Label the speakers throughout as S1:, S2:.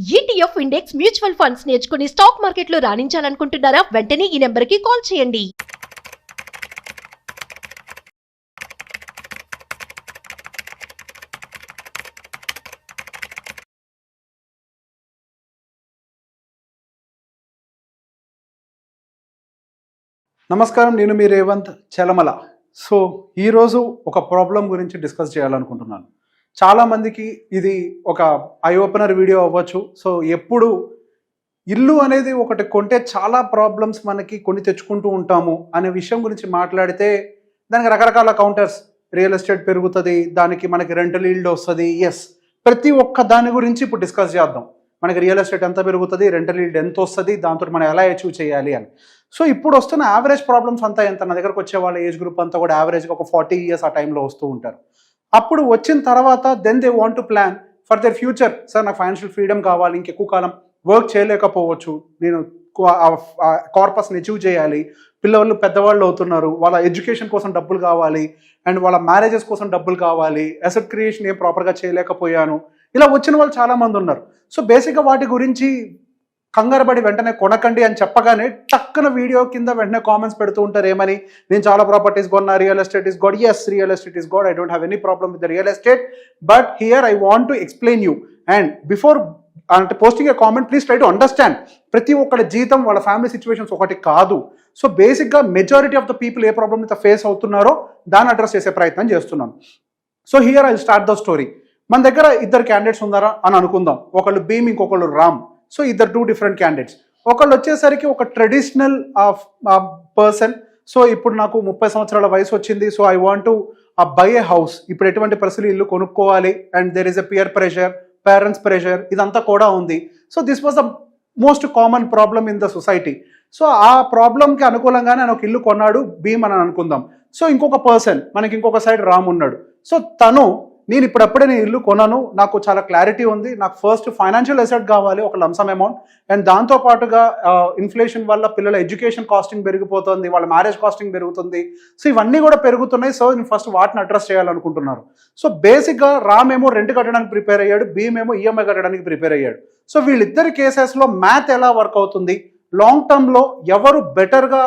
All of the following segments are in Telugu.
S1: ETF ఇండెక్స్ మ్యూచువల్ ఫండ్స్ నేర్చుకుని స్టాక్ మార్కెట్లో రాణించాలనుకుంటున్నారా? వెంటనే ఈ నెంబర్కి కాల్ చేయండి.
S2: నమస్కారం, నేను మీ రేవంత్ చలమల. సో ఈరోజు ఒక ప్రాబ్లం గురించి డిస్కస్ చేయాలనుకుంటున్నాను. చాలామందికి ఇది ఒక ఐ ఓపెనర్ వీడియో అవ్వచ్చు. సో ఎప్పుడు ఇల్లు అనేది ఒకటి కొంటే చాలా ప్రాబ్లమ్స్ మనకి కొని తెచ్చుకుంటూ ఉంటాము అనే విషయం గురించి మాట్లాడితే దానికి రకరకాల కౌంటర్స్, రియల్ ఎస్టేట్ పెరుగుతుంది, దానికి మనకి రెంటల్ ఈల్డ్ వస్తుంది. ఎస్, ప్రతి ఒక్క దాని గురించి ఇప్పుడు డిస్కస్ చేద్దాం. మనకి రియల్ ఎస్టేట్ ఎంత పెరుగుతుంది, రెంటల్ ఈల్డ్ ఎంత వస్తుంది, దాంతో మనం ఎలా అచీవ్ చేయాలి అని. సో ఇప్పుడు వస్తున్న యావరేజ్ ప్రాబ్లమ్స్ అంతా ఎంత, నా దగ్గరకు వచ్చే వాళ్ళ ఏజ్ గ్రూప్ అంతా కూడా యావరేజ్గా ఒక 40 years ఆ టైంలో వస్తూ ఉంటారు. అప్పుడు వచ్చిన తర్వాత then they want to plan for their future. Sir నాకు ఫైనాన్షియల్ ఫ్రీడమ్ కావాలి, ఇంకెక్కువ కాలం వర్క్ చేయలేకపోవచ్చు, నేను కార్పస్ని అచీవ్ చేయాలి, పిల్లలు పెద్దవాళ్ళు అవుతున్నారు, వాళ్ళ ఎడ్యుకేషన్ కోసం డబ్బులు కావాలి, అండ్ వాళ్ళ మ్యారేజెస్ కోసం డబ్బులు కావాలి, అసెట్ క్రియేషన్ ఏం ప్రాపర్గా చేయలేకపోయాను, ఇలా వచ్చిన వాళ్ళు చాలామంది ఉన్నారు. సో బేసిక్గా వాటి గురించి కంగారుపడి వెంటనే కొనకండి అని చెప్పగానే టక్కున వీడియో కింద వెంటనే కామెంట్స్ పెడుతూ ఉంటారు. ఏమని, నేను చాలా ప్రాపర్టీస్ కొన్నా, real estate is god. Yes, real estate is god. I don't have any problem with the real estate, but here I want to explain you. And before అంటే posting a comment, please try to understand. ప్రతి ఒక్కటి జీతం, వాళ్ళ ఫ్యామిలీ సిచ్యువేషన్స్ ఒకటి కాదు. సో బేసిక్గా majority of the people A problem అయితే ఫేస్ అవుతున్నారో దాన్ని అడ్రస్ చేసే ప్రయత్నం చేస్తున్నాను. So here I start the story. మన దగ్గర ఇద్దరు క్యాండిడేట్స్ ఉన్నారా అని అనుకుందాం. ఒకళ్ళు భీమ్, ఇంకొకళ్ళు రామ్. సో ఇద్దరు 2 different క్యాండిడేట్స్. ఒకళ్ళు వచ్చేసరికి ఒక ట్రెడిషనల్ పర్సన్. సో ఇప్పుడు నాకు 30 సంవత్సరాల వయసు వచ్చింది. So I want to buy A house. ఇప్పుడు ఎటువంటి పరిస్థితులు ఇల్లు కొనుక్కోవాలి, and there is a peer pressure, parents pressure, ఇదంతా కూడా ఉంది. So this was the most common problem in the society. So ఆ ప్రాబ్లంకి అనుకూలంగానే ఆయన ఒక ఇల్లు కొన్నాడు, భీమ్ అని అనుకుందాం. సో ఇంకొక పర్సన్, మనకి ఇంకొక సైడ్ రామ్ ఉన్నాడు. సో తను, నేను ఇప్పుడప్పుడే నేను ఇల్లు కొన్నాను, నాకు చాలా క్లారిటీ ఉంది, నాకు ఫస్ట్ ఫైనాన్షియల్ అసెట్ కావాలి, ఒక లంసమ్ అమౌంట్, అండ్ దాంతోపాటుగా ఇన్ఫ్లేషన్ వల్ల పిల్లల ఎడ్యుకేషన్ కాస్టింగ్ పెరిగిపోతుంది, వాళ్ళ మ్యారేజ్ కాస్టింగ్ పెరుగుతుంది. సో ఇవన్నీ కూడా పెరుగుతున్నాయి. సో నేను ఫస్ట్ వాటిని అడ్రస్ చేయాలనుకుంటున్నారు. సో బేసిక్గా రామ్ ఏమో రెంట్ కట్టడానికి ప్రిపేర్ అయ్యాడు, భీమ్ ఏమో ఈఎంఐ కట్టడానికి ప్రిపేర్ అయ్యాడు. సో వీళ్ళిద్దరి కేసెస్లో మ్యాథ్ ఎలా వర్క్ అవుతుంది, లాంగ్ టర్మ్లో ఎవరు బెటర్గా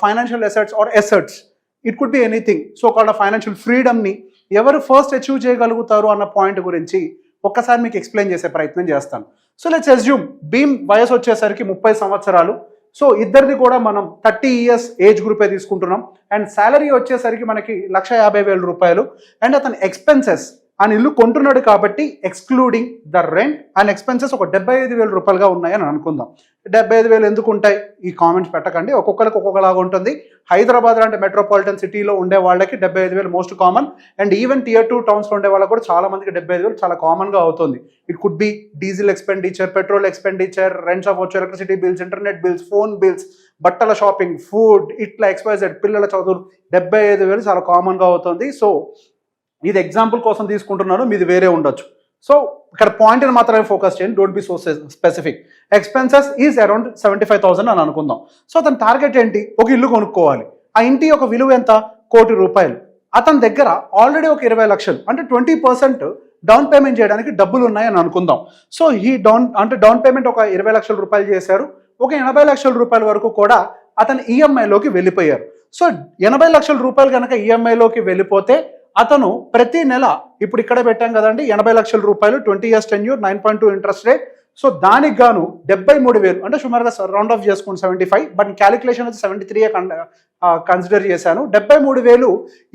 S2: financial assets or assets, it could be anything, so called financial ఫ్రీడమ్ని ఎవరు ఫస్ట్ అచీవ్ చేయగలుగుతారు అన్న పాయింట్ గురించి ఒక్కసారి మీకు ఎక్స్ప్లెయిన్ చేసే ప్రయత్నం చేస్తాను. సో లెట్స్ అస్యూమ్ భీమ్ వయసు వచ్చేసరికి 30 సంవత్సరాలు. సో ఇద్దరిది కూడా మనం 30 years ఏజ్ గ్రూపే తీసుకుంటున్నాం. అండ్ శాలరీ వచ్చేసరికి మనకి 1,50,000 రూపాయలు. అండ్ అతని ఎక్స్పెన్సెస్, ఆయన ఇల్లు కొంటున్నాడు కాబట్టి excluding the rent and expenses ఒక 75,000 రూపాయలుగా ఉన్నాయని అనుకుందాం. 75,000 ఎందుకు ఉంటాయి, ఈ కామెంట్స్ పెట్టకండి, ఒక్కొక్కరికి ఒక్కొక్కలాగా ఉంటుంది. హైదరాబాద్ లాంటి మెట్రోపాలిటన్ సిటీలో ఉండే వాళ్ళకి 75,000 most common. And even Tier 2 టౌన్స్లో ఉండే వాళ్ళకి కూడా చాలా మందికి 75,000 చాలా కామన్గా అవుతుంది. It could be diesel expenditure, petrol expenditure, rents అవ్వచ్చు, electricity bills, internet bills, phone bills, బట్టల షాపింగ్, ఫుడ్, ఇట్లా XYZ, పిల్లల చదువులు, 75,000 చాలా కామన్గా అవుతుంది. సో ఇది ఎగ్జాంపుల్ కోసం తీసుకుంటున్నాను, మీది వేరే ఉండొచ్చు. సో ఇక్కడ పాయింట్ని మాత్రమే ఫోకస్ చేయండి, don't be so specific. Expenses is around 75,000 అని అనుకుందాం. సో అతని టార్గెట్ ఏంటి, ఒక ఇల్లు కొనుక్కోవాలి. ఆ ఇంటి యొక్క విలువ ఎంత, 1,00,00,000 రూపాయలు. అతని దగ్గర ఆల్రెడీ ఒక 20 లక్షలు, అంటే 20% డౌన్ పేమెంట్ చేయడానికి డబ్బులు ఉన్నాయని అనుకుందాం. సో డౌన్ పేమెంట్ ఒక 20 లక్షల రూపాయలు చేశారు. ఒక 80 లక్షల రూపాయల వరకు కూడా అతను ఈఎంఐలోకి వెళ్ళిపోయారు. సో 80 లక్షల రూపాయలు కనుక ఈఎంఐలోకి వెళ్ళిపోతే అతను ప్రతి నెల, ఇప్పుడు ఇక్కడ పెట్టాం కదండి, 80 లక్షల రూపాయలు, 20 years tenure, 9.2 interest rate. So దానికి గాను 73,000, అంటే సుమారుగా రౌండ్ ఆఫ్ చేసుకోండి 75, బట్ క్యాలిక్యులేషన్ వచ్చి 73 కన్సిడర్ చేశాను. 73,000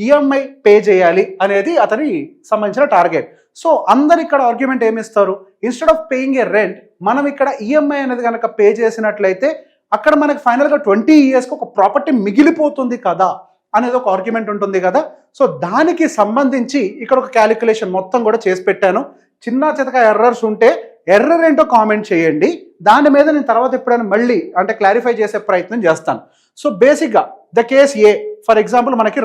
S2: ఈఎంఐ పే చేయాలి అనేది అతని సంబంధించిన టార్గెట్. సో అందరు ఇక్కడ ఆర్గ్యుమెంట్ ఏమిస్తారు, instead of paying a rent, మనం ఇక్కడ ఈఎంఐ అనేది కనుక పే చేసినట్లయితే అక్కడ మనకి ఫైనల్గా 20 yearsకి ఒక ప్రాపర్టీ మిగిలిపోతుంది కదా అనేది ఒక ఆర్గ్యుమెంట్ ఉంటుంది కదా. సో దానికి సంబంధించి ఇక్కడ ఒక క్యాలిక్యులేషన్ మొత్తం కూడా చేసి పెట్టాను. చిన్న చితక ఎర్రర్స్ ఉంటే ఎర్రర్ ఏంటో కామెంట్ చేయండి, దాని మీద నేను తర్వాత ఎప్పుడైనా మళ్ళీ అంటే క్లారిఫై చేసే ప్రయత్నం చేస్తాను. సో బేసిక్గా the case A, for example మనకి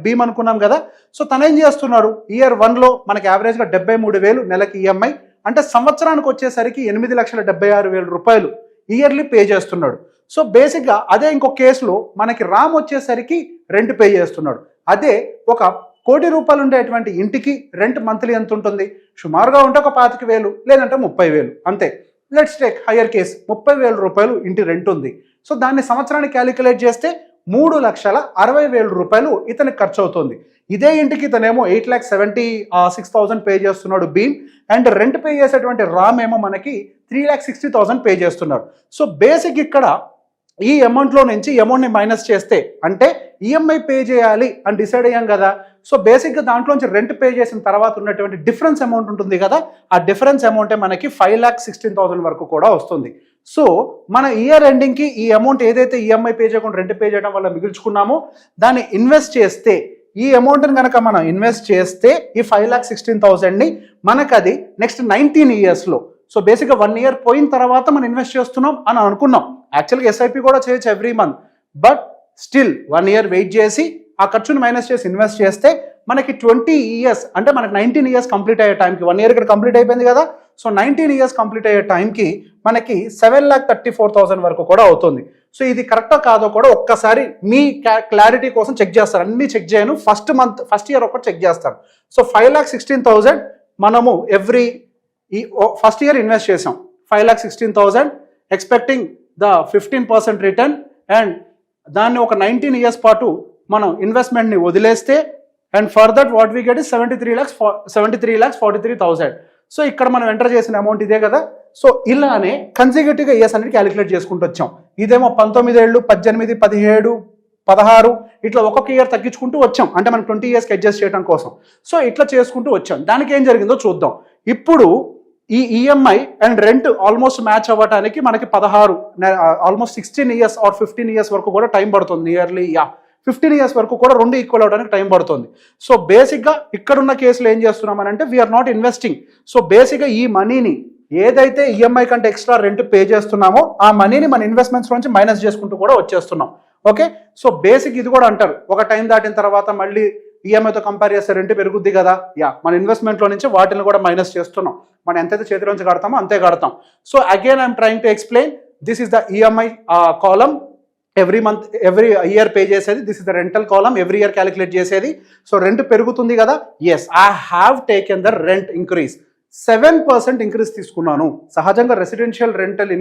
S2: భీమ్ అనుకున్నాం కదా. సో తను ఏం చేస్తున్నారు, Year 1లో మనకి యావరేజ్గా 73,000 నెలకి ఈఎంఐ, అంటే సంవత్సరానికి వచ్చేసరికి 8,76,000 రూపాయలు ఇయర్లీ పే చేస్తున్నాడు. సో బేసిక్గా అదే ఇంకో కేసులో మనకి రామ్ వచ్చేసరికి రెంట్ పే చేస్తున్నాడు. అదే ఒక కోటి రూపాయలు ఉండేటువంటి ఇంటికి రెంట్ మంత్లీ ఎంత ఉంటుంది? సుమారుగా ఉంటే ఒక 25,000 లేదంటే 30,000 అంతే. లెట్స్ టేక్ హయ్యర్ కేస్, 30,000 రూపాయలు ఇంటి రెంట్ ఉంది. సో దాన్ని సంవత్సరానికి క్యాలిక్యులేట్ చేస్తే 3,60,000 రూపాయలు ఇతనికి ఖర్చు అవుతుంది. ఇదే ఇంటికి ఇతనేమో 8,76,000 పే చేస్తున్నాడు భీమ్, అండ్ రెంట్ పే చేసేటువంటి రామ్ ఏమో మనకి 3,60,000 పే చేస్తున్నారు. సో బేసిక్ ఇక్కడ ఈ అమౌంట్లో నుంచి అమౌంట్ని మైనస్ చేస్తే, అంటే ఈఎంఐ పే చేయాలి అని డిసైడ్ అయ్యాం కదా. సో బేసిక్గా దాంట్లోంచి రెంట్ పే చేసిన తర్వాత ఉన్నటువంటి డిఫరెన్స్ అమౌంట్ ఉంటుంది కదా, ఆ డిఫరెన్స్ అమౌంటే మనకి 5,16,000 వరకు కూడా వస్తుంది. సో మన ఇయర్ ఎండింగ్కి ఈ అమౌంట్ ఏదైతే ఈఎంఐ పే చేయకుండా రెంట్ పే చేయడం వల్ల మిగుల్చుకున్నామో దాన్ని ఇన్వెస్ట్ చేస్తే, ఈ అమౌంట్ని కనుక మనం ఇన్వెస్ట్ చేస్తే ఈ 5,16,000ని మనకు అది నెక్స్ట్ 19 ఇయర్స్లో, సో బేసిక్గా 1 ఇయర్ పోయిన తర్వాత మనం ఇన్వెస్ట్ చేస్తున్నాం అని అనుకున్నాం. యాక్చువల్గా ఎస్ఐపి కూడా చేయొచ్చు every month, but still 1 year wait చేసి ఆ ఖర్చును మైనస్ చేసి ఇన్వెస్ట్ చేస్తే మనకి 20 ఇయర్స్, అంటే మనకి 19 ఇయర్స్ కంప్లీట్ అయ్యే టైంకి, 1 ఇయర్ ఇక్కడ కంప్లీట్ అయిపోయింది కదా, సో 19 ఇయర్స్ కంప్లీట్ అయ్యే టైంకి మనకి 7,34,000 వరకు కూడా అవుతుంది. సో ఇది కరెక్టో కాదో కూడా ఒక్కసారి మీ క్లారిటీ కోసం చెక్ చేస్తారు. అన్ని చెక్ చేయను, ఫస్ట్ ఇయర్ ఒకటి చెక్ చేస్తారు. సో 5,16,000 మనము ఈ ఫస్ట్ ఇయర్ ఇన్వెస్ట్ చేసాం, 5,16,000 ఎక్స్పెక్టింగ్ ద 15% రిటర్న్, అండ్ దాన్ని ఒక 19 ఇయర్స్ పాటు మనం ఇన్వెస్ట్మెంట్ని వదిలేస్తే, and for that what we get is 73,43,000. So ఇక్కడ మనం ఎంటర్ చేసిన అమౌంట్ ఇదే కదా. సో ఇలానే కన్సిక్యూటివ్గా ఇయర్స్ అనేది క్యాలిక్యులేట్ చేసుకుంటూ వచ్చాం. ఇదేమో 19 ఏళ్ళు, 18, 17, 16 ఇట్లా ఒక్కొక్క ఇయర్ తగ్గించుకుంటూ వచ్చాం, అంటే మనం 20 ఇయర్స్కి అడ్జస్ట్ చేయడం కోసం. సో ఇట్లా చేసుకుంటూ వచ్చాం. దానికి ఏం జరిగిందో చూద్దాం. ఇప్పుడు ఈ EMI and rent almost match అవ్వడానికి మనకి 16, ఆల్మోస్ట్ 16 ఇయర్స్ ఆర్ 15 ఇయర్స్ వరకు కూడా టైం పడుతుంది. నియర్లీ 15 ఇయర్స్ వరకు కూడా రెండు ఈక్వల్ అవడానికి టైం పడుతుంది. సో బేసిక్గా ఇక్కడున్న కేసులో ఏం చేస్తున్నామని అంటే వీఆర్ నాట్ ఇన్వెస్టింగ్. సో బేసిక్గా ఈ మనీని ఏదైతే ఈఎంఐ కంటే ఎక్స్ట్రా రెంట్ పే చేస్తున్నామో ఆ మనీని మన ఇన్వెస్ట్మెంట్స్ నుంచి మైనస్ చేసుకుంటూ కూడా వచ్చేస్తున్నాం. ఓకే, సో బేసిక్ ఇది కూడా అంటారు, ఒక టైం దాటిన తర్వాత మళ్ళీ ఈఎంఐతో కంపేర్ చేస్తే రెంట్ పెరుగుద్ది కదా. మన ఇన్వెస్ట్మెంట్లో నుంచి వాటిని కూడా మైనస్ చేస్తున్నాం. మనం ఎంతైతే చేతిలోంచి కడతామో అంతే కడతాం. So again I'm trying to explain, this is the EMI column, every month every year pay చేసేది. This is the rental column, every year calculate చేసేది. సో రెంట్ పెరుగుతుంది కదా, yes I have taken the rent increase, 7% increase తీసుకున్నాను. సహజంగా రెసిడెన్షియల్ రెంటల్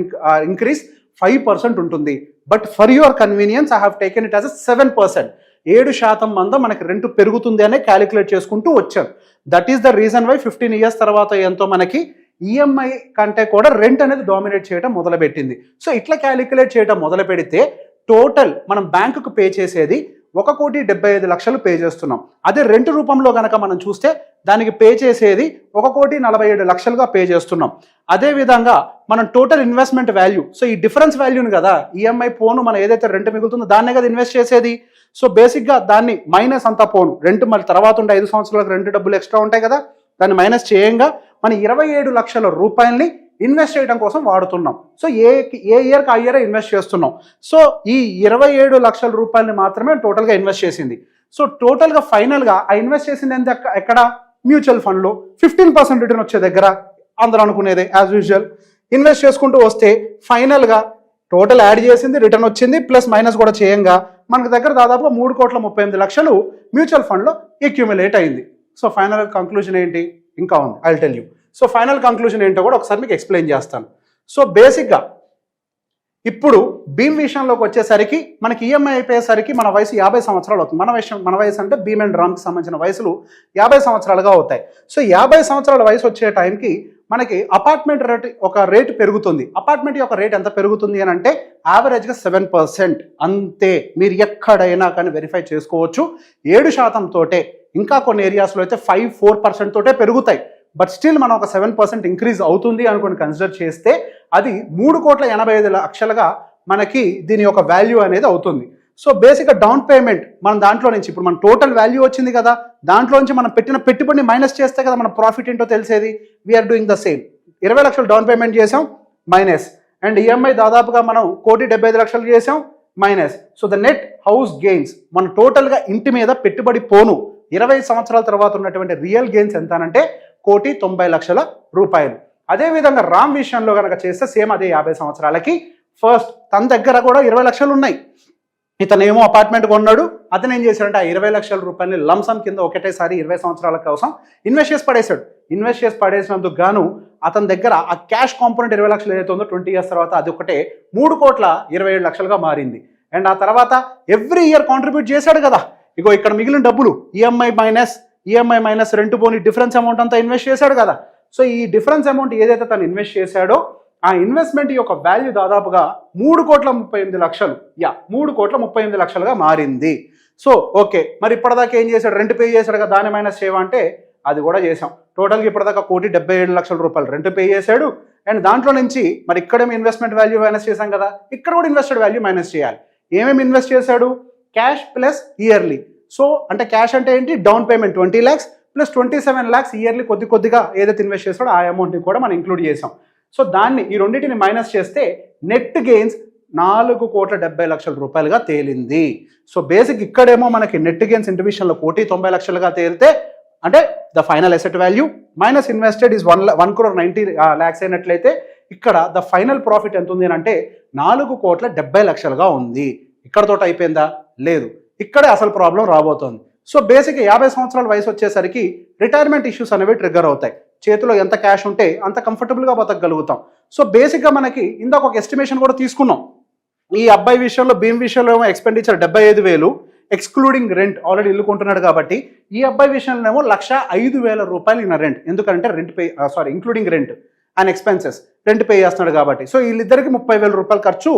S2: ఇంక్రీజ్ 5% ఉంటుంది, but for your convenience I have taken it as 7%. 7% మంద మనకి రెంట్ పెరుగుతుంది అనే క్యాలిక్యులేట్ చేసుకుంటూ వచ్చారు. That is the reason why 15 years తర్వాత ఎంతో మనకి ఈఎంఐ కంటే కూడా రెంట్ అనేది డామినేట్ చేయడం మొదలుపెట్టింది. సో ఇట్లా క్యాలిక్యులేట్ చేయడం మొదలు పెడితే టోటల్ మనం బ్యాంకుకు పే చేసేది 1,75,00,000 పే చేస్తున్నాం. అదే రెంట్ రూపంలో కనుక మనం చూస్తే దానికి పే చేసేది 1,47,00,000గా పే చేస్తున్నాం. అదేవిధంగా మనం టోటల్ ఇన్వెస్ట్మెంట్ వాల్యూ, సో ఈ డిఫరెన్స్ వాల్యూని కదా ఈఎంఐ పోను మనం ఏదైతే రెంట్ మిగులుతుందో దాన్నే కదా ఇన్వెస్ట్ చేసేది. సో బేసిక్గా దాన్ని మైనస్ అంతా పోను, రెంట్ మళ్ళీ తర్వాత ఉండే 5 సంవత్సరాలకు రెంట్ డబ్బులు ఎక్స్ట్రా ఉంటాయి కదా, దాన్ని మైనస్ చేయంగా మన 27 లక్షల రూపాయలని ఇన్వెస్ట్ చేయడం కోసం వాడుతున్నాం. సో ఏ ఇయర్కి ఆ ఇయర్ ఇన్వెస్ట్ చేస్తున్నాం. సో ఈ 27 లక్షల రూపాయలని మాత్రమే టోటల్గా ఇన్వెస్ట్ చేసింది. సో టోటల్గా ఫైనల్గా ఆ ఇన్వెస్ట్ చేసింది ఎంత, ఎక్కడ, మ్యూచువల్ ఫండ్లో 15% రిటర్న్ వచ్చే దగ్గర అందరూ అనుకునేదే యాజ్ యూజువల్ ఇన్వెస్ట్ చేసుకుంటూ వస్తే ఫైనల్గా టోటల్ యాడ్ చేసింది, రిటర్న్ వచ్చింది, ప్లస్ మైనస్ కూడా చేయంగా మనకు దగ్గర దాదాపుగా 3,38,00,000 మ్యూచువల్ ఫండ్లో అక్యూములేట్ అయింది. సో ఫైనల్ కంక్లూజన్ ఏంటి, ఇంకా ఉంది, I will tell you. So final conclusion ఏంటో కూడా ఒకసారి మీకు ఎక్స్ప్లెయిన్ చేస్తాను. సో బేసిక్గా ఇప్పుడు భీమ్ విషయంలోకి వచ్చేసరికి మనకి ఈఎంఐ అయిపోయేసరికి మన వయసు 50 సంవత్సరాలు అవుతుంది. మన వయసు అంటే భీమ్ అండ్ రామ్కి సంబంధించిన వయసులు 50 సంవత్సరాలుగా అవుతాయి. సో 50 సంవత్సరాల వయసు వచ్చే టైంకి మనకి అపార్ట్మెంట్ రేటు పెరుగుతుంది. అపార్ట్మెంట్ యొక్క రేట్ ఎంత పెరుగుతుంది అని అంటే యావరేజ్గా 7%, అంతే. మీరు ఎక్కడైనా కానీ వెరిఫై చేసుకోవచ్చు. 7% తోటే, ఇంకా కొన్ని ఏరియాస్లో అయితే 5-4% తోటే పెరుగుతాయి. బట్ స్టిల్ మనం ఒక 7% ఇంక్రీజ్ అవుతుంది అనుకుని కన్సిడర్ చేస్తే అది 3,85,00,000గా మనకి దీని యొక్క వాల్యూ అనేది అవుతుంది. సో బేసిక్గా డౌన్ పేమెంట్ మనం దాంట్లో నుంచి ఇప్పుడు మన టోటల్ వాల్యూ వచ్చింది కదా, దాంట్లో నుంచి మనం పెట్టిన పెట్టుబడిని మైనస్ చేస్తే కదా మన ప్రాఫిట్ ఏంటో తెలిసేది. We are doing the same. 20 లక్షలు డౌన్ పేమెంట్ చేసాం, మైనస్, అండ్ ఈఎంఐ దాదాపుగా మనం 1,75,00,000 చేసాం, minus. So the net house gains మన టోటల్గా ఇంటి మీద పెట్టుబడి పోను 20 సంవత్సరాల తర్వాత ఉన్నటువంటి రియల్ గెయిన్స్ ఎంత అంటే 1,90,00,000 రూపాయలు. అదేవిధంగా రామ్ విషయంలో కనుక చేస్తే సేమ్ అదే 50 సంవత్సరాలకి ఫస్ట్ తన దగ్గర కూడా 20 లక్షలు ఉన్నాయి. ఇతనేమో అపార్ట్మెంట్ కొన్నాడు, అతను ఏం చేశాడంటే ఆ 20 లక్షల రూపాయలని లంసమ్ కింద ఒకటేసారి 20 సంవత్సరాల కోసం ఇన్వెస్ట్ చేసి పడేశాడు. ఇన్వెస్ట్ చేసి పడేసినందుకు గాను అతని దగ్గర ఆ క్యాష్ కాంపోనెంట్ 20 లక్షలు ఏదైతే ఉందో 20 ఇయర్స్ తర్వాత అది ఒకటే 3,27,00,000గా మారింది. అండ్ ఆ తర్వాత ఎవ్రీ ఇయర్ కాంట్రిబ్యూట్ చేశాడు కదా, ఇగో ఇక్కడ మిగిలిన డబ్బులు ఈఎంఐ మైనస్ రెంట్ పోని డిఫరెన్స్ అమౌంట్ అంతా ఇన్వెస్ట్ చేశాడు కదా. సో ఈ డిఫరెన్స్ అమౌంట్ ఏదైతే తను ఇన్వెస్ట్ చేశాడో ఆ ఇన్వెస్ట్మెంట్ యొక్క వాల్యూ దాదాపుగా 3,38,00,000 3,38,00,000గా మారింది. సో ఓకే, మరి ఇప్పటిదాకా ఏం చేశాడు, రెంట్ పే చేశాడు కదా, దాని మైనస్ చేయమంటే అది కూడా చేసాం. టోటల్గా ఇప్పటిదాకా 1,77,00,000 రూపాయలు రెంట్ పే చేశాడు. అండ్ దాంట్లో నుంచి మరి ఇక్కడేమి ఇన్వెస్ట్మెంట్ వాల్యూ మైనస్ చేశాం కదా, ఇక్కడ కూడా ఇన్వెస్టెడ్ వాల్యూ మైనస్ చేయాలి. ఏమేమి ఇన్వెస్ట్ చేశాడు, క్యాష్ ప్లస్ ఇయర్లీ. సో అంటే క్యాష్ అంటే ఏంటి, down payment 20 lakhs plus 27 lakhs yearly కొద్దిగా ఏదైతే ఇన్వెస్ట్ చేస్తాడో ఆ అమౌంట్ని కూడా మనం ఇంక్లూడ్ చేసాం. సో దాన్ని ఈ రెండింటిని మైనస్ చేస్తే నెట్ గెయిన్స్ 4,70,00,000 రూపాయలుగా తేలింది. సో బేసిక్ ఇక్కడేమో మనకి నెట్ గెయిన్స్ ఇండివిజువల్లో 1,90,00,000గా తేలితే అంటే the final asset value minus invested is 1,90 lakhs అయినట్లయితే ఇక్కడ ద ఫైనల్ ప్రాఫిట్ ఎంత ఉంది అంటే 4,70,00,000గా ఉంది. ఇక్కడతో అయిపోయిందా, లేదు, ఇక్కడే అసలు ప్రాబ్లం రాబోతోంది. సో బేసిక్గా 50 సంవత్సరాల వయసు వచ్చేసరికి రిటైర్మెంట్ ఇష్యూస్ అనేవి ట్రిగ్గర్ అవుతాయి. చేతిలో ఎంత క్యాష్ ఉంటే అంత కంఫర్టబుల్గా బతకగలుగుతాం. సో బేసిక్గా మనకి ఇందాక ఒక ఎస్టిమేషన్ కూడా తీసుకున్నాం. ఈ అబ్బాయి విషయంలో, భీమ్ విషయంలో ఏమో ఎక్స్పెండిచర్ 75,000 ఎక్స్క్లూడింగ్ రెంట్, ఆల్రెడీ ఇల్లు కొంటున్నాడు కాబట్టి. ఈ అబ్బాయి విషయంలో ఏమో 1,05,000 రూపాయలు ఇన్న రెంట్, ఎందుకంటే including rent and expenses, rent pay చేస్తున్నాడు కాబట్టి. సో వీళ్ళిద్దరికి 30,000 రూపాయలు ఖర్చు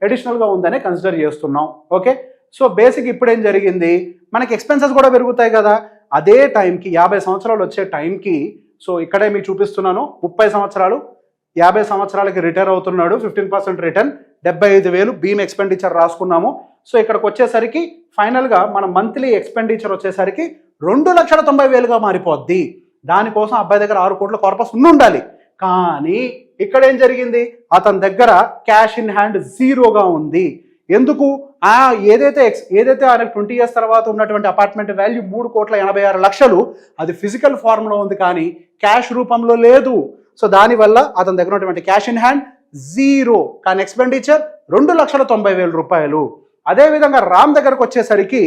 S2: అడిషనల్గా ఉందనే కన్సిడర్ చేస్తున్నాం. ఓకే, సో బేసిక్ ఇప్పుడు ఏం జరిగింది, మనకి ఎక్స్పెన్సెస్ కూడా పెరుగుతాయి కదా. అదే టైంకి 50 సంవత్సరాలు వచ్చే టైంకి, సో ఇక్కడే మీకు చూపిస్తున్నాను, 30 సంవత్సరాలు 50 సంవత్సరాలకి రిటైర్ అవుతున్నాడు, 15% రిటర్న్, 75,000 భీమ్ ఎక్స్పెండిచర్ రాసుకున్నాము. సో ఇక్కడికి వచ్చేసరికి ఫైనల్గా మన మంత్లీ ఎక్స్పెండిచర్ వచ్చేసరికి 2,90,000గా మారిపోద్ది. దానికోసం అబ్బాయి దగ్గర 6 కోట్ల కార్పస్ ఉండాలి. కానీ ఇక్కడ ఏం జరిగింది, అతని దగ్గర క్యాష్ ఇన్ హ్యాండ్ 0గా ఉంది. ఎందుకు, ఏదైతే ఆయనకు 20 ఇయర్స్ తర్వాత ఉన్నటువంటి అపార్ట్మెంట్ వాల్యూ 3,86,00,000 అది ఫిజికల్ ఫార్మ్లో ఉంది కానీ క్యాష్ రూపంలో లేదు. సో దానివల్ల అతని దగ్గర ఉన్నటువంటి క్యాష్ ఇన్ హ్యాండ్ 0, కానీ ఎక్స్పెండిచర్ 2,90,000 రూపాయలు. అదేవిధంగా రామ్ దగ్గరకు వచ్చేసరికి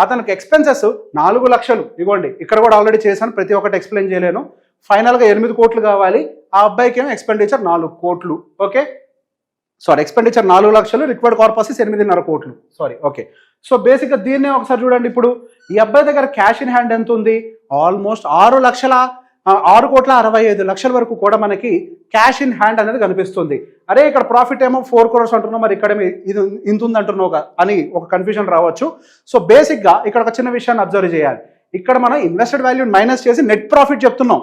S2: అతనికి ఎక్స్పెన్సెస్ 4 లక్షలు. ఇవ్వండి, ఇక్కడ కూడా ఆల్రెడీ చేశాను, ప్రతి ఒక్కటి ఎక్స్ప్లెయిన్ చేయలేను. ఫైనల్గా 8 కోట్లు కావాలి, ఆ అబ్బాయికి ఏమో ఎక్స్పెండిచర్ 4 కోట్లు. ఓకే, సారీ, ఎక్స్పెండిచర్ 4 లక్షలు, రిక్వైర్డ్ కార్పస్ 8.5 కోట్లు. Sorry, okay. సో బేసిక్గా దీన్నే ఒకసారి చూడండి. ఇప్పుడు ఈ అబ్బాయి దగ్గర క్యాష్ ఇన్ హ్యాండ్ ఎంత ఉంది, ఆల్మోస్ట్ 6,65,00,000 వరకు కూడా మనకి క్యాష్ ఇన్ హ్యాండ్ అనేది కనిపిస్తుంది. అరే ఇక్కడ ప్రాఫిట్ ఏమో 4 crores అంటున్నాం, మరి ఇక్కడ ఇది ఇంత ఉంది అంటున్నావు అని ఒక కన్ఫ్యూజన్ రావచ్చు. సో బేసిక్గా ఇక్కడ ఒక చిన్న విషయాన్ని అబ్జర్వ్ చేయాలి. ఇక్కడ మనం ఇన్వెస్టెడ్ వాల్యూ మైనస్ చేసి నెట్ ప్రాఫిట్ చెప్తున్నాం,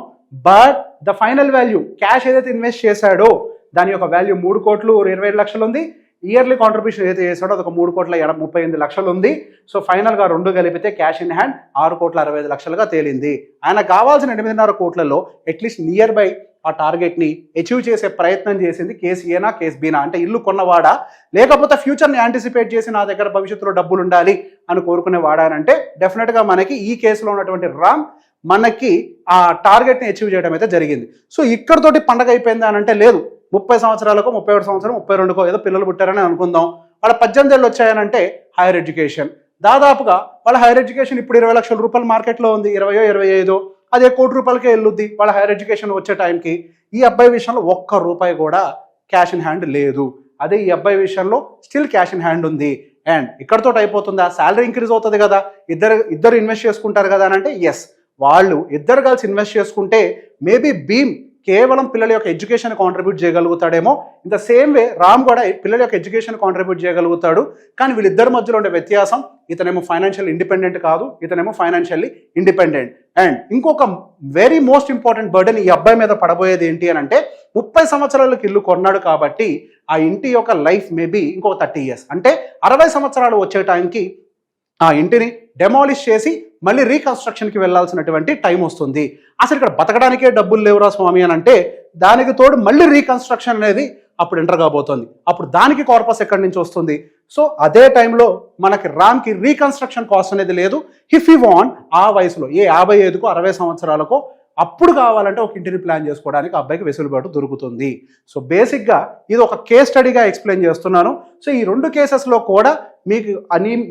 S2: but the final value cash ఏదైతే ఇన్వెస్ట్ చేశాడో దాని యొక్క వాల్యూ 3,27,00,000 ఉంది. ఇయర్లీ కాంట్రిబ్యూషన్ ఏదైతే చేశాడో అదొక 3,38,00,000 ఉంది. సో ఫైనల్గా 2 కలిపితే క్యాష్ ఇన్ హ్యాండ్ 6,65,00,000గా తేలింది. ఆయన కావాల్సిన 8.5 కోట్లలో అట్లీస్ట్ నియర్ బై ఆ టార్గెట్ని అచీవ్ చేసే ప్రయత్నం చేసింది కేసు ఏనా కేసు బీనా, అంటే ఇల్లు కొన్నవాడా లేకపోతే ఫ్యూచర్ని యాంటిసిపేట్ చేసి నా దగ్గర భవిష్యత్తులో డబ్బులు ఉండాలి అని కోరుకునేవాడా అని అంటే డెఫినెట్గా మనకి ఈ కేసులో ఉన్నటువంటి రామ్ మనకి ఆ టార్గెట్ని అచీవ్ చేయడం అయితే జరిగింది. సో ఇక్కడతోటి పండగ అయిపోయింది అని అంటే లేదు. 30 సంవత్సరాలకు, 31 సంవత్సరం, 32కో ఏదో పిల్లలు పుట్టారని అనుకుందాం. వాళ్ళ 18 ఏళ్ళు వచ్చాయనంటే హైయర్ ఎడ్యుకేషన్, దాదాపుగా వాళ్ళ హైయర్ ఎడ్యుకేషన్ ఇప్పుడు 20 లక్షల రూపాయలు మార్కెట్లో ఉంది, 20, 25 అదే 1 కోటి రూపాయలకే వెళ్ళుద్ది వాళ్ళ హైయర్ ఎడ్యుకేషన్ వచ్చే టైంకి. ఈ అబ్బాయి విషయంలో 1 రూపాయి కూడా క్యాష్ ఇన్ హ్యాండ్ లేదు. అదే ఈ అబ్బాయి విషయంలో స్టిల్ క్యాష్ ఇన్ హ్యాండ్ ఉంది. అండ్ ఇక్కడతో అయిపోతుందా, శాలరీ ఇంక్రీజ్ అవుతుంది కదా, ఇద్దరు ఇన్వెస్ట్ చేసుకుంటారు కదా అని అంటే ఎస్, వాళ్ళు ఇద్దరు కలిసి ఇన్వెస్ట్ చేసుకుంటే మేబీ భీమ్ కేవలం పిల్లల యొక్క ఎడ్యుకేషన్ కాంట్రిబ్యూట్ చేయగలుగుతాడేమో. In the same way Ram కూడా పిల్లల యొక్క ఎడ్యుకేషన్ కాంట్రిబ్యూట్ చేయగలుగుతాడు. కానీ వీళ్ళిద్దరి మధ్యలో ఉండే వ్యత్యాసం, ఇతనేమో ఫైనాన్షియల్ ఇండిపెండెంట్ కాదు, ఇతనేమో ఫైనాన్షియల్లీ ఇండిపెండెంట్. అండ్ ఇంకొక వెరీ మోస్ట్ ఇంపార్టెంట్ బర్డెన్ ఈ అబ్బాయి మీద పడబోయేది ఏంటి అని అంటే 30 సంవత్సరాలకు ఇల్లు కొన్నాడు కాబట్టి ఆ ఇంటి యొక్క లైఫ్ మేబీ ఇంకొక 30 years, అంటే 60 సంవత్సరాలు వచ్చే టైంకి ఆ ఇంటిని డెమాలిష్ చేసి మళ్ళీ రీకన్స్ట్రక్షన్కి వెళ్ళాల్సినటువంటి టైం వస్తుంది. అసలు ఇక్కడ బతకడానికే డబ్బులు లేవురా స్వామి అని అంటే దానికి తోడు మళ్ళీ రీకన్స్ట్రక్షన్ అనేది అప్పుడు ఎంటర్ కాబోతోంది. అప్పుడు దానికి కార్పస్ ఎక్కడి నుంచి వస్తుంది? సో అదే టైంలో మనకి రామ్కి రీకన్స్ట్రక్షన్ కాస్ట్ అనేది లేదు. ఇఫ్ యూ వాంట్ ఆ వయసులో 55కో 60 సంవత్సరాలకో అప్పుడు కావాలంటే ఒక ఇంటిని ప్లాన్ చేసుకోవడానికి అబ్బాయికి వెసులుబాటు దొరుకుతుంది. సో బేసిక్గా ఇది ఒక కేస్ స్టడీగా ఎక్స్ప్లెయిన్ చేస్తున్నాను. సో ఈ 2 కేసెస్లో కూడా మీకు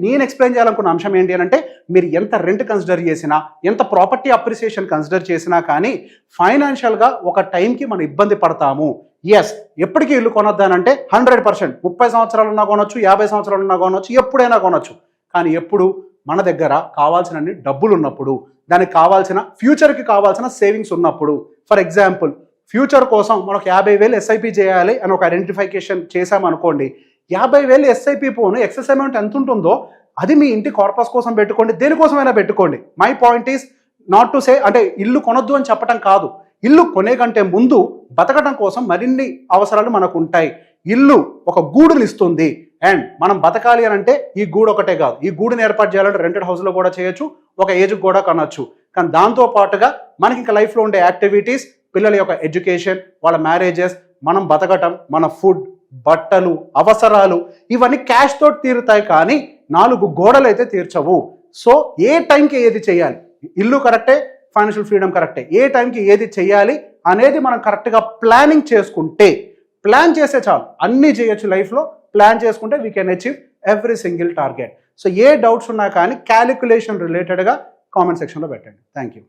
S2: నేను ఎక్స్ప్లెయిన్ చేయాలనుకున్న అంశం ఏంటి అని అంటే, మీరు ఎంత రెంట్ కన్సిడర్ చేసినా, ఎంత ప్రాపర్టీ అప్రిసియేషన్ కన్సిడర్ చేసినా కానీ ఫైనాన్షియల్గా ఒక టైంకి మనం ఇబ్బంది పడతాము. ఎస్, ఎప్పటికీ ఇల్లు కొనొద్దానంటే 100% 30 సంవత్సరాలున్నా కొనొచ్చు, 50 సంవత్సరాలున్నా కొనొచ్చు, ఎప్పుడైనా కొనొచ్చు. కానీ ఎప్పుడు మన దగ్గర కావాల్సినన్ని డబ్బులు ఉన్నప్పుడు, దానికి కావాల్సిన ఫ్యూచర్కి కావాల్సిన సేవింగ్స్ ఉన్నప్పుడు. ఫర్ ఎగ్జాంపుల్, ఫ్యూచర్ కోసం మనకు 50,000 ఎస్ఐపి చేయాలి అని ఒక ఐడెంటిఫికేషన్ చేసామనుకోండి, 50,000 ఎస్ఐపి పోను ఎక్సెస్ అమౌంట్ ఎంత ఉంటుందో అది మీ ఇంటి కార్పస్ కోసం పెట్టుకోండి, దేనికోసమైనా పెట్టుకోండి. My point is not to say అంటే ఇల్లు కొనొద్దు అని చెప్పడం కాదు. ఇల్లు కొనే కంటే ముందు బతకడం కోసం మరిన్ని అవసరాలు మనకు ఉంటాయి. ఇల్లు ఒక గూడుని ఇస్తుంది, అండ్ మనం బతకాలి అని అంటే ఈ గూడు ఒకటే కాదు, ఈ గూడుని ఏర్పాటు చేయాలంటే రెంటెడ్ హౌస్లో కూడా చేయొచ్చు, ఒక ఏజ్కి కూడా కొనొచ్చు. కానీ దాంతో పాటుగా మనకి ఇంకా లైఫ్లో ఉండే యాక్టివిటీస్, పిల్లల యొక్క ఎడ్యుకేషన్, వాళ్ళ మ్యారేజెస్, మనం బతకటం, మన ఫుడ్, బట్టలు, అవసరాలు, ఇవన్నీ క్యాష్ తోటి తీరుతాయి కానీ 4 గోడలు అయితే తీర్చవు. సో ఏ టైంకి ఏది చేయాలి, ఇల్లు కరెక్టే, ఫైనాన్షియల్ ఫ్రీడమ్ కరెక్టే, ఏ టైంకి ఏది చేయాలి అనేది మనం కరెక్ట్గా ప్లానింగ్ చేసుకుంటే, ప్లాన్ చేస్తే చాలు, అన్నీ చేయొచ్చు లైఫ్లో. ప్లాన్ చేసుకుంటే we can achieve every single target. So A doubts ఉన్నా కానీ క్యాలిక్యులేషన్ రిలేటెడ్గా కామెంట్ సెక్షన్లో పెట్టండి. Thank you.